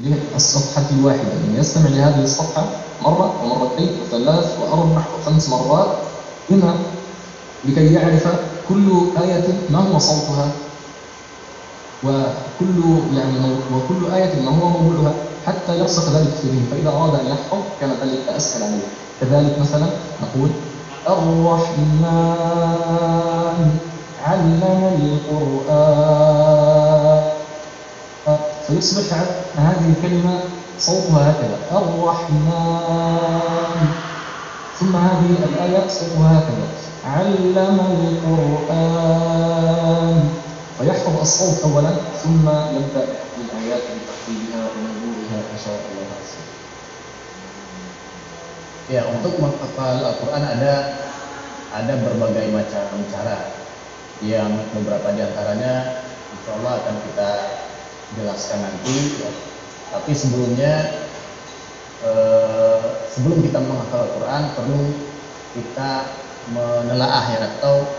للصفحة الواحدة، يعني يستمع لهذه الصفحة مرة ومرتين وثلاث وأربع وخمس مرات، لما؟ لكي يعرف كل آية ما هو صوتها، وكل آية ما هو موضوعها، حتى يرسخ ذلك في ذهنه، فإذا أراد أن يحفظ كان ذلك أسهل عليه. كذلك مثلا نقول الرحمن علم القرآن، فيصبح هذه الكلمة صوتها هكذا الرحمن، ثم هذه الآية صوتها هكذا علم القرآن، فيحفظ الصوت أولا ثم يبدأ بحفظ الآيات بترتيبها وموضوعها إن شاء الله. Ya, untuk menghafal Al-Quran ada berbagai macam cara, yang beberapa diantaranya insya Allah akan kita jelaskan nanti ya. Tapi sebelumnya sebelum kita menghafal Al-Quran perlu kita menelaah ya, atau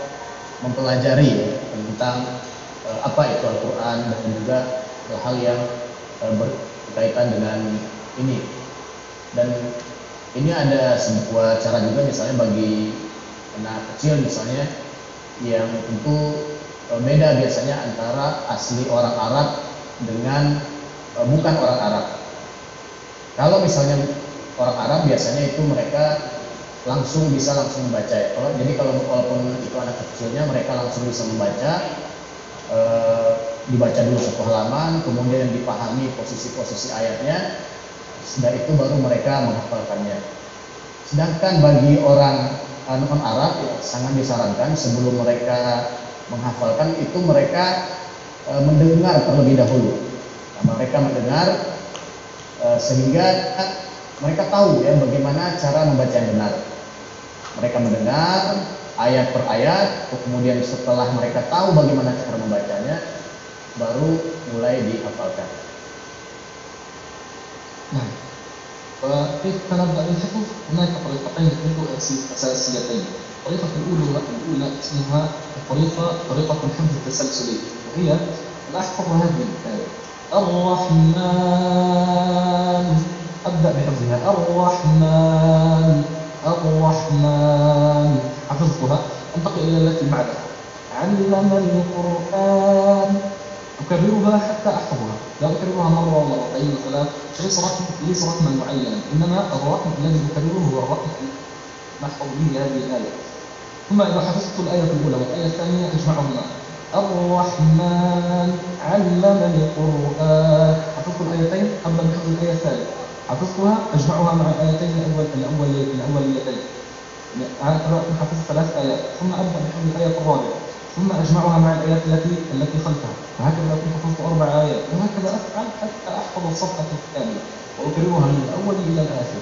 mempelajari ya, tentang apa itu Al-Quran dan juga hal-hal yang berkaitan dengan ini. Dan ini ada sebuah cara juga, misalnya bagi anak kecil misalnya, yang tentu beda biasanya antara asli orang Arab dengan bukan orang Arab. Kalau misalnya orang Arab biasanya itu mereka bisa langsung membaca ya. Jadi kalau walaupun itu anak kecilnya, mereka langsung bisa membaca, dibaca dulu satu halaman, kemudian dipahami posisi-posisi ayatnya, setelah itu baru mereka menghafalkannya. Sedangkan bagi orang non-Arab ya, sangat disarankan sebelum mereka menghafalkan itu mereka mendengar terlebih dahulu. Nah, mereka mendengar sehingga mereka tahu ya bagaimana cara membaca yang benar. Mereka mendengar ayat per ayat, kemudian setelah mereka tahu bagaimana cara membacanya, baru mulai dihafalkan. نعم. وكيف نبدأ بالحفظ؟ هناك طريقتين أساسيتين. الطريقة الأولى اسمها طريقة الحفظ التسلسلي، وهي أن أحفظ هذه الآية الرحمن، أبدأ بحفظها الرحمن، حفظتها، أنتقل إلى التي بعدها علم القرآن، أكررها حتى أحفظها، لا أكررها مرة ومرتين وثلاث، ليس رقما معينا، إنما الرقم الذي أكرره هو الرقم نحفظ به هذه الآية. ثم إذا حفظت الآية الأولى والآية الثانية أجمعهما الرحمن علم القرآن، حفظت الآيتين قبل من حفظ الآية الثالثة، حفظتها أجمعها مع الآيتين الأوليتين، حفظت ثلاث آيات، ثم أبدأ بحفظ الآية الرابعة، ثم أجمعها مع الآيات التي خلفها، وهكذا أكون حفظت 4 آيات، وهكذا أفعل حتى أحفظ الصفحة الكاملة، وأكررها من الأول إلى الآخر،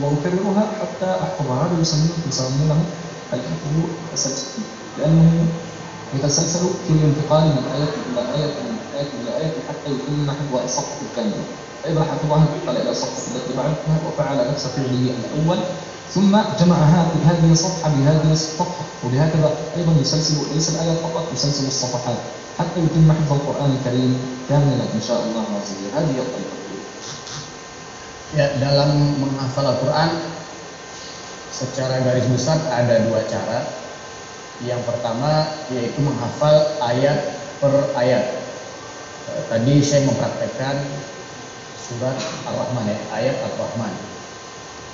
وأكررها حتى أحفظها. هذا يسمونه الحفظ التسلسلي، لأنه يتسلسل في الانتقال من آية إلى آية إلى آية حتى يتم حفظ الصفحة الكاملة. فإذا حفظها انتقل إلى الصفحة التي بعدها وفعل نفس فعله الأول، ثم جمع هذه الصفحة بهذه الصفحة، وبهكذا أيضا يسلسل ليس الآيات فقط، يسلسل الصفحات حتى يتم حفظ القرآن الكريم كاملا إن شاء الله عز وجل. هذه الطريقة. Ya, dalam menghafal Al-Quran secara garis besar ada 2 cara. Yang pertama yaitu menghafal ayat per ayat. Tadi saya mempraktekkan surat Ar-Rahman ya, ayat Ar-Rahman.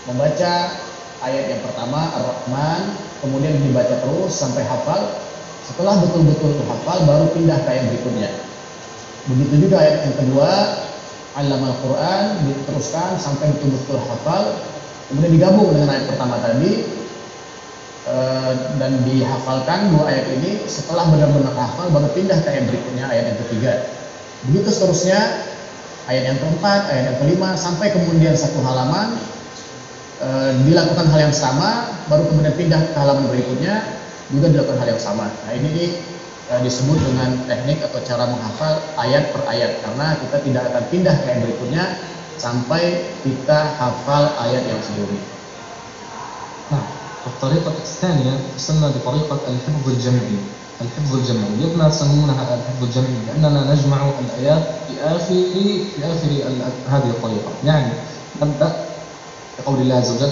Membaca ayat yang pertama Ar-Rahman, kemudian dibaca terus sampai hafal. Setelah betul-betul hafal baru pindah ke ayat berikutnya. Begitu juga ayat yang kedua Allamal Quran, diteruskan sampai betul-betul hafal, kemudian digabung dengan ayat pertama tadi dan dihafalkan 2 ayat ini. Setelah benar-benar hafal baru pindah ke ayat berikutnya, ayat yang ketiga. Begitu seterusnya, ayat yang keempat, ayat yang kelima, sampai kemudian 1 halaman dilakukan hal yang sama, baru kemudian pindah ke halaman berikutnya juga dilakukan hal yang sama. Nah, ini disebut dengan teknik atau cara menghafal ayat per ayat, karena kita tidak akan pindah ke ayat berikutnya sampai kita hafal ayat yang sebelumnya. Nah, الطريقة الثانية تسمى بطريقة الحفظ الجمعي، الحفظ الجمعي. لما سمونها الحفظ الجمعي؟ لأننا نجمع الآيات في آخر هذه الطريقة. يعني نبدأ بقول الله عز وجل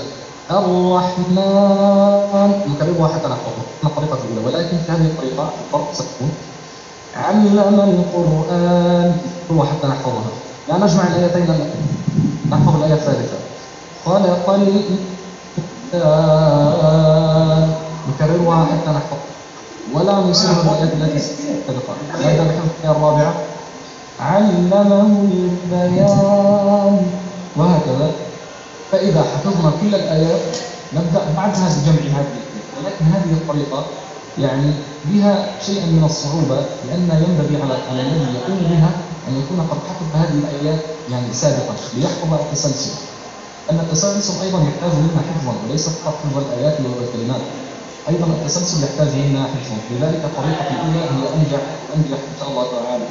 الرحمن، نكررها حتى نحفظها من الطريقة الأولى، ولكن في هذه الطريقة الفرق ستكون علم القرآن هو حتى نحفظها، لا نجمع الآيتين، نحفظ الآية الثالثة خلق الإنسان، نكررها حتى نحفظ ولا نصيبها بالآيات التي سبقت. نبدأ بحفظ الآية الرابعة علمه البيان، وهكذا. فإذا حفظنا كل الآيات نبدأ بعدها بجمع هذه الآيات، ولكن هذه الطريقة يعني بها شيئا من الصعوبة، لأن ينبغي على الذي يقوم بها أن يكون قد حفظ هذه الآيات يعني سابقا ليحفظ التسلسل. أن التسلسل أيضا يحتاج منا حفظا، وليس فقط حفظ الآيات والكلمات، أيضا التسلسل يحتاج منا حفظا. لذلك الطريقة الأولى هي أنجح إن شاء الله تعالى،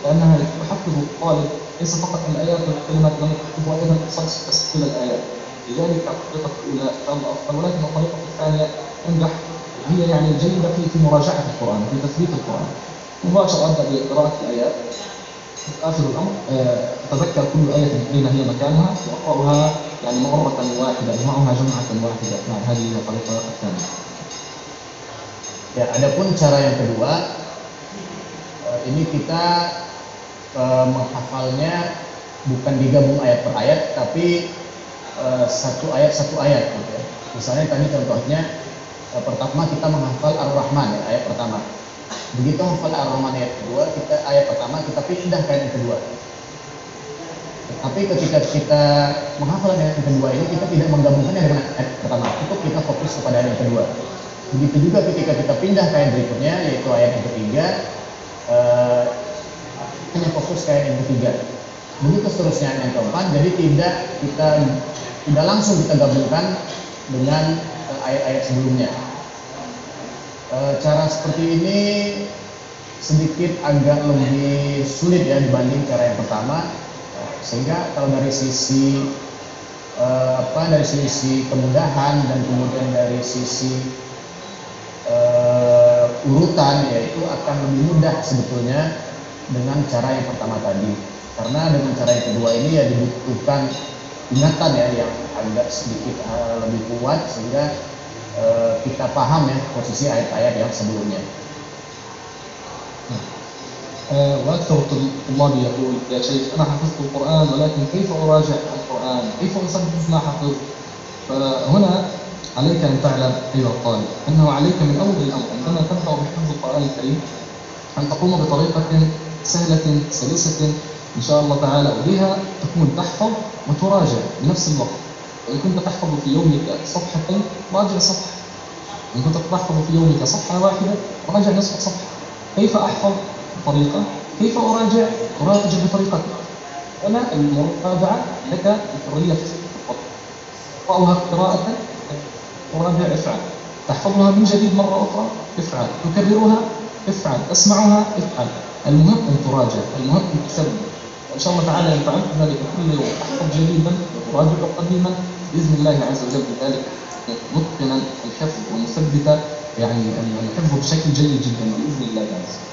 لأنها تحفظ الطالب ليس فقط الآيات والكلمات، بل تحفظ أيضا تسلسل الآيات. لذلك الطريقة الأولى إن شاء الله أفضل، ولكن الطريقة الثانية أنجح، هي يعني جيدة في مراجعة القرآن، في تثبيت القرآن. مباشرة أبدأ بقراءة الآيات، آخر الأمر أتذكر كل آية أين هي مكانها وأقرأها يعني مرة واحدة، أجمعها جمعة واحدة. نعم، هذه هي الطريقة الثانية. Ya, adapun cara yang kedua, ini kita menghafalnya bukan digabung ayat per ayat, tapi satu ayat gitu ya. Misalnya tadi contohnya pertama kita menghafal Ar-Rahman ya, ayat pertama. Begitu hafal Ar-Rahman ayat kedua, ayat pertama kita pindah ke ayat kedua. Tapi ketika kita menghafal ayat kedua ini, kita tidak menggabungkannya dengan ayat pertama, cukup kita fokus kepada ayat yang kedua. Begitu juga ketika kita pindah ke ayat berikutnya, yaitu ayat yang ketiga, hanya fokus ke ayat yang ketiga. Begitu seterusnya ayat yang keempat. Jadi tidak langsung kita gabungkan dengan ayat-ayat sebelumnya. Cara seperti ini sedikit agak lebih sulit ya dibanding cara yang pertama. Sehingga kalau dari sisi kemudahan dan kemudian dari sisi urutan, yaitu akan lebih mudah sebetulnya dengan cara yang pertama tadi, karena dengan cara yang kedua ini ya dibutuhkan ingatan ya yang agak sedikit lebih kuat, sehingga kita paham ya posisi ayat-ayat yang sebelumnya. وأكثر الطلاب يقول يا شيخ أنا حفظت القرآن ولكن كيف أراجع القرآن؟ كيف أثبت ما حفظت؟ فهنا عليك أن تعلم أيها الطالب أنه عليك من أول الأمر عندما تبدأ بحفظ القرآن الكريم أن تقوم بطريقة سهلة سلسة إن شاء الله تعالى، وبها تكون تحفظ وتراجع بنفس الوقت. وإن كنت تحفظ في يومك صفحتين راجع صفحة، إن كنت تحفظ في يومك صفحة واحدة راجع نصف صفحة. كيف أحفظ بطريقة؟ كيف أراجع بطريقتي. أنا المراجعة لك الحرية في الخطة، تقرأها قراءة وراجع افعل، تحفظها من جديد مرة أخرى افعل، تكررها افعل، تسمعها افعل. المهم أن تراجع، المهم أن تثبت. وإن شاء الله تعالى إن فعلت ذلك كل يوم تحفظ جديدا وتراجع قديما بإذن الله عز وجل، بذلك متقنا الحفظ ومثبتا يعني الحفظ بشكل جيد جدا بإذن الله عز وجل.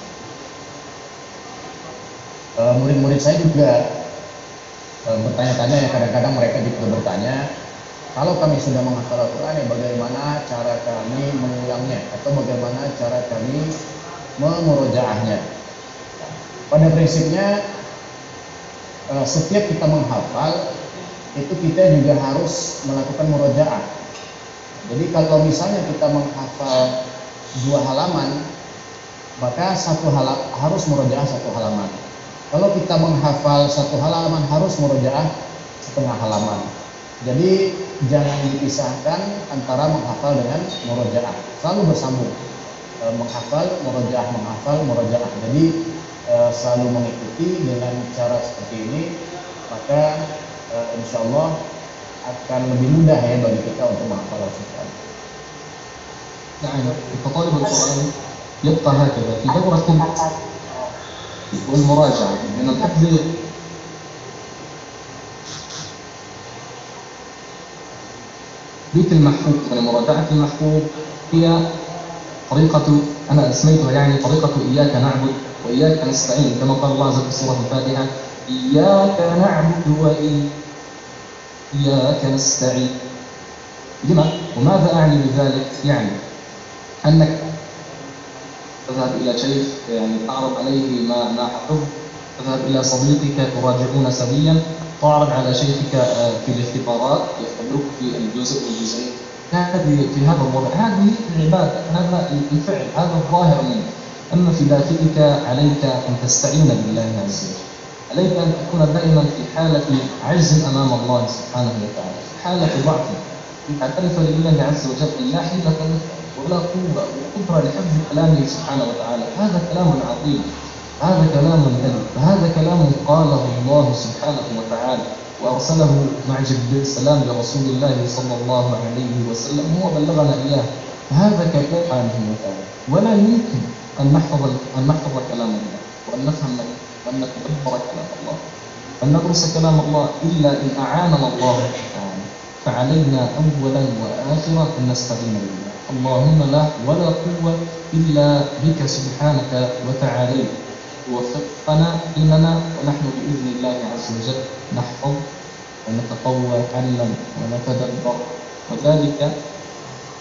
Murid-murid saya juga bertanya-tanya ya, kadang-kadang mereka juga bertanya, kalau kami sudah menghafal Al-Quran, ya bagaimana cara kami mengulangnya atau bagaimana cara kami memurojaahnya. Pada prinsipnya setiap kita menghafal itu kita juga harus melakukan murojaah. Jadi kalau misalnya kita menghafal 2 halaman, maka harus murojaah 1 halaman. Kalau kita menghafal 1 halaman harus murojaah setengah halaman. Jadi jangan dipisahkan antara menghafal dengan murojaah, selalu bersambung. Menghafal, murojaah. Jadi selalu mengikuti dengan cara seperti ini, maka insya Allah akan lebih mudah ya bagi kita untuk menghafal Al-Quran. نعم، طالب القرآن يبقى هكذا في دورة والمراجعة من الحفظ بيت المحفوظ. يعني مراجعة المحفوظ هي أنا أسميتها يعني طريقة إياك نعبد وإياك نستعين، كما قال الله عز وجل في سورة الفاتحة: إياك نعبد وإياك نستعين. لما؟ وماذا أعني بذلك؟ يعني أنك تذهب إلى شيخ يعني تعرض عليه ما حفظت، تذهب إلى صديقك تراجعون سويا، تعرض على شيخك في الاختبارات يختبرك في الجزء والجزئين. هذه في هذا الوضع هذه العبادة، هذا الفعل، هذا الظاهر منك. أما في داخلك عليك أن تستعين بالله عز وجل، عليك أن تكون دائما في حالة عجز أمام الله سبحانه وتعالى، في حالة ضعف، تعترف لله عز وجل أن لا حيلة لك ولا قوة وقدرة لحفظ كلامه سبحانه وتعالى. هذا كلام عظيم، هذا كلام جليل، هذا كلام قاله الله سبحانه وتعالى وأرسله مع جبريل السلام لرسول الله صلى الله عليه وسلم، هو بلغنا إياه. هذا كلام سبحانه وتعالى، ولا يمكن أن نحفظ كلام الله وأن نفهم وأن نتدبر كلام الله وأن ندرس كلام الله إلا إن أعاننا الله سبحانه. فعلينا أولا وآخرا أن نستعين بالله. اللهم لا ولا قوة إلا بك سبحانك وتعالى. وفقنا إننا ونحن بإذن الله عز وجل نحفظ ونتقوى ونتعلم ونتدبر، وذلك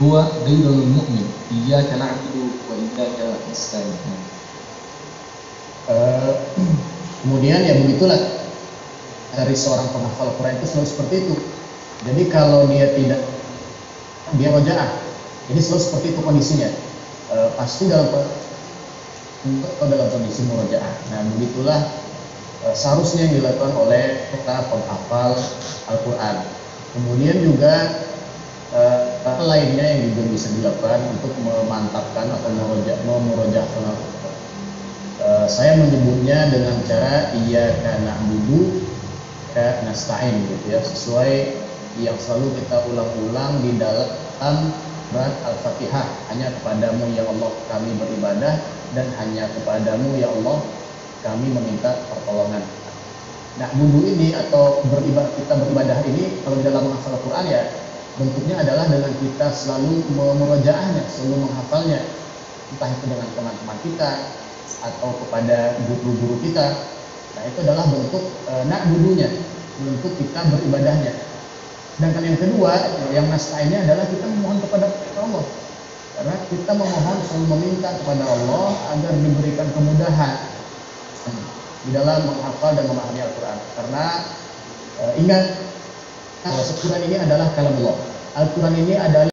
هو دين المؤمن: إياك نعبد وإياك نستعين. Kemudian ya begitulah dari seorang penghafal Quran itu selalu seperti itu. Jadi kalau dia tidak, dia rojaah, jadi selalu seperti itu kondisinya. Pasti dalam kondisi murojaah. Nah, begitulah seharusnya yang dilakukan oleh para penghafal Al-Quran. Kemudian juga lainnya yang juga bisa dilakukan untuk memantapkan atau memurojaahkan Al-Quran. Saya menyebutnya dengan cara iyyaka na'budu wa nasta'in gitu ya, sesuai yang selalu kita ulang-ulang di dalam surat Al-Fatihah. Hanya kepadamu ya Allah kami beribadah, dan hanya kepadamu ya Allah kami meminta pertolongan. Nah, budu ini atau kita beribadah ini kalau di dalam menghafal Al-Quran ya bentuknya adalah dengan kita selalu memurojaahnya, selalu menghafalnya, entah itu dengan teman-teman kita atau kepada guru-guru kita. Nah, itu adalah bentuk na'budunya, bentuk kita beribadahnya. Sedangkan yang kedua, yang nasta'innya adalah kita memohon kepada Allah. Karena kita memohon, selalu meminta kepada Allah agar diberikan kemudahan di dalam menghafal dan memahami Al-Quran. Karena ingat, Al-Quran ini adalah kalam Allah. Al-Quran ini adalah